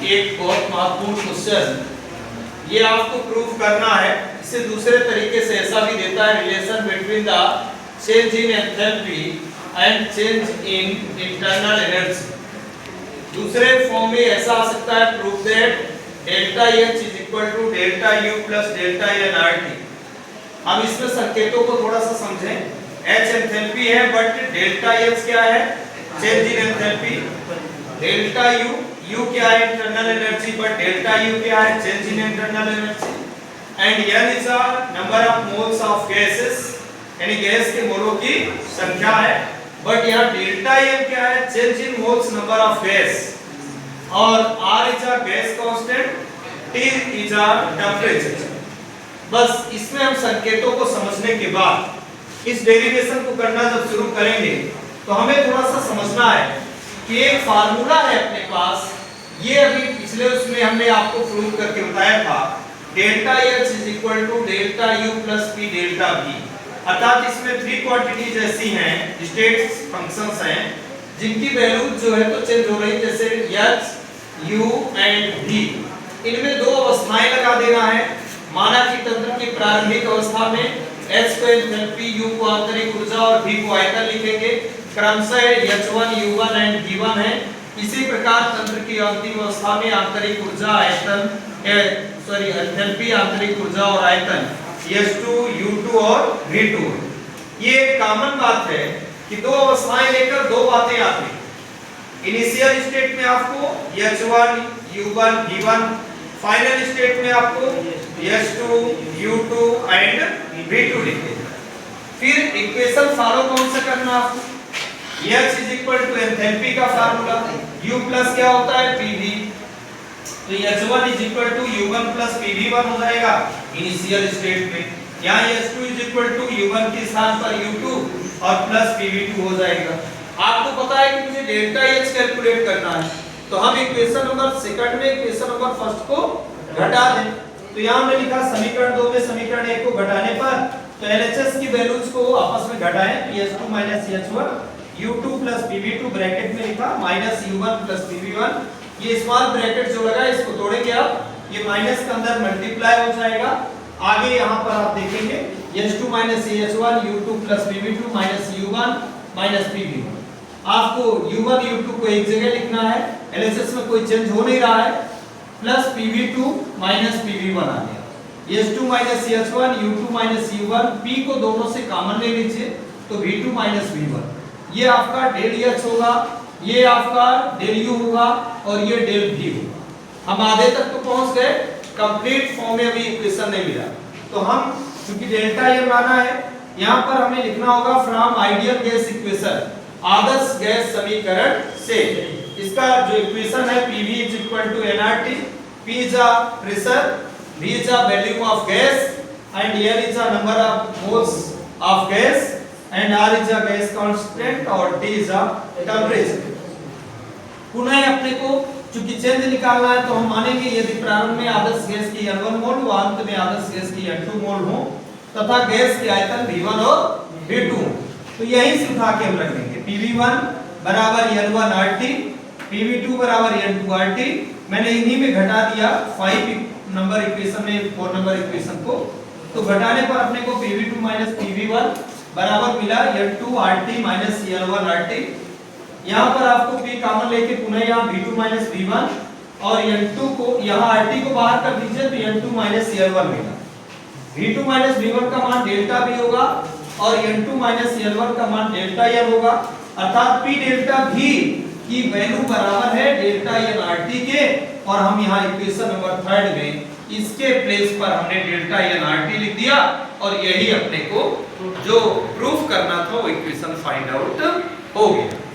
एक बहुत महत्वपूर्ण क्वेश्चन, ये आपको प्रूव करना है। इसे दूसरे तरीके से ऐसा भी देता है, relation between the change in enthalpy and change in internal energy. दूसरे फॉर्म में ऐसा आ सकता है, prove that delta H is equal to delta U plus delta N R T. हम इसमें संकेतों को थोड़ा सा समझें। एच एंथैल्पी है, बट डेल्टा एच क्या है, change in enthalpy. Delta U, U क्या है, internal energy, but delta U क्या है, change in internal energy. And N is a number of moles of gases, यानी गैस के मोलों की संख्या है। बट यहाँ डेल्टा एन क्या है, change in moles number of gas. और R is a gas constant, T is a temperature. बस इसमें हम संकेतों को समझने के बाद इस डेरिवेशन को करना जब शुरू करेंगे तो हमें थोड़ा सा समझना है कि एक फार्मूला है अपने पास। ये अभी पिछले उसमें हमने आपको प्रूव करके बताया था, delta H is equal to delta U plus P delta V. अर्थात इसमें थ्री क्वांटिटीज ऐसी हैं, स्टेट फंक्शंस हैं, जिनकी वैल्यूज जो है तो चेंज हो रही है, जैसे एच, यू एंड वी। इनमें दो अवस्थाएं लगा देना है। माना कि तंत्र की प्रारंभिक अवस्था में H को एंथैल्पी, U को आंतरिक ऊर्जा और V को आयतन लिखेंगे। क्रमशः H1, U1 एंड V1 है। इसी प्रकार तंत्र की अंतिम अवस्था में आंतरिक ऊर्जा, आयतन एंथैल्पी, आंतरिक ऊर्जा और आयतन H2, U2 और V2। ये एक कॉमन बात है कि दो अवस्थाएं लेकर दो बातें आती हैं। इनिशियल स्टेट में आपको H1, U1, V1, final state में आपको H2, U2 एंड V2 लिखे। फिर इक्वेशन फॉलो कौन सा करना आपको, H is equal to enthalpy का फार्मूला, U प्लस क्या होता है, PV। तो H1 is equal to U1 plus PV1 हो जाएगा इनिशियल स्टेट में। यहाँ H2 is equal to U1 के स्थान पर U2 और प्लस PV2 हो जाएगा। आपको पता है कि मुझे डेल्टा H कैलकुलेट करना है, तो हम इक्वेशन नंबर सेकंड में इक्वेशन नंबर फर्स्ट को घटा दें। तो यहाँ हमने लिखा समीकरण 2 में समीकरण 1 को घटाने पर तो LHS की वैल्यूज को आपस में घटाएं, H2 minus H1, U2 plus PV2 bracket में लिखा माइनस U1 प्लस PV1। ये स्मॉल ब्रैकेट जो लगा इसको तोड़ेंगे आप, ये माइनस के अंदर मल्टीप्लाई हो जाएगा। आगे यहाँ पर आप देखेंगे H2 minus H1, U2 plus PV2 minus U1 minus PV1। आपको U1 U2 को एक जगह लिखना है, LHS में कोई चेंज हो नहीं रहा है, प्लस PV2 माइनस PV1 आ गया। H2 minus H1, U2 minus U1, P को दोनों से कॉमन ले लीजिए तो V2 माइनस V1। ये आपका डेल H होगा, ये आपका डेल U होगा और ये डेल V होगा। हम आधे तक तो पहुंच गए, कंप्लीट फॉर्म में अभी इक्वेशन नहीं मिला। तो हम चूंकि डेल्टा ये माना है, यहाँ पर हमें लिखना होगा from ideal gas equation, Adarsh gas समीकरण से। इसका जो इक्वेशन है PV is equal to nRT, P is a pressure, V is a volume of gas and N is a number of moles of gas and R is a gas constant और T is a temperature। पुनः अपने को चूंकि change निकालना है तो हम मानेंगे यदि प्रारंभ में आदर्श गैस की N1 मोल व अंत में आदर्श गैस की N2 मोल हो तथा गैस की आयतन V1 और V2, तो यही से उठा के हम रख देंगे। PV1 बराबर N1 RT, PV2 बराबर N2 RT। मैंने इन्हीं में घटा दिया 5 नंबर इक्वेशन में 4 नंबर इक्वेशन को, तो घटाने पर अपने को PV2 माइनस PV1 बराबर मिला N2 RT minus N1 RT। यहाँ पर आपको P कॉमन लेके पुनः यहाँ V2 माइनस V1 और N2 को यहाँ RT को बाहर कर दीजिए तो N2 माइनस N1 मिला। V2 माइनस V1 का मान डेल्टा V होगा और N2 माइनस N1 का मान डेल्टा N होगा। अर्थात P डेल्टा V की वैल्यू बराबर है डेल्टा N RT के, और हम यहाँ इक्वेशन नंबर 3 में इसके प्लेस पर हमने डेल्टा N RT लिख दिया और यही अपने को जो प्रूफ करना था वो इक्वेशन फाइंड आउट हो गया।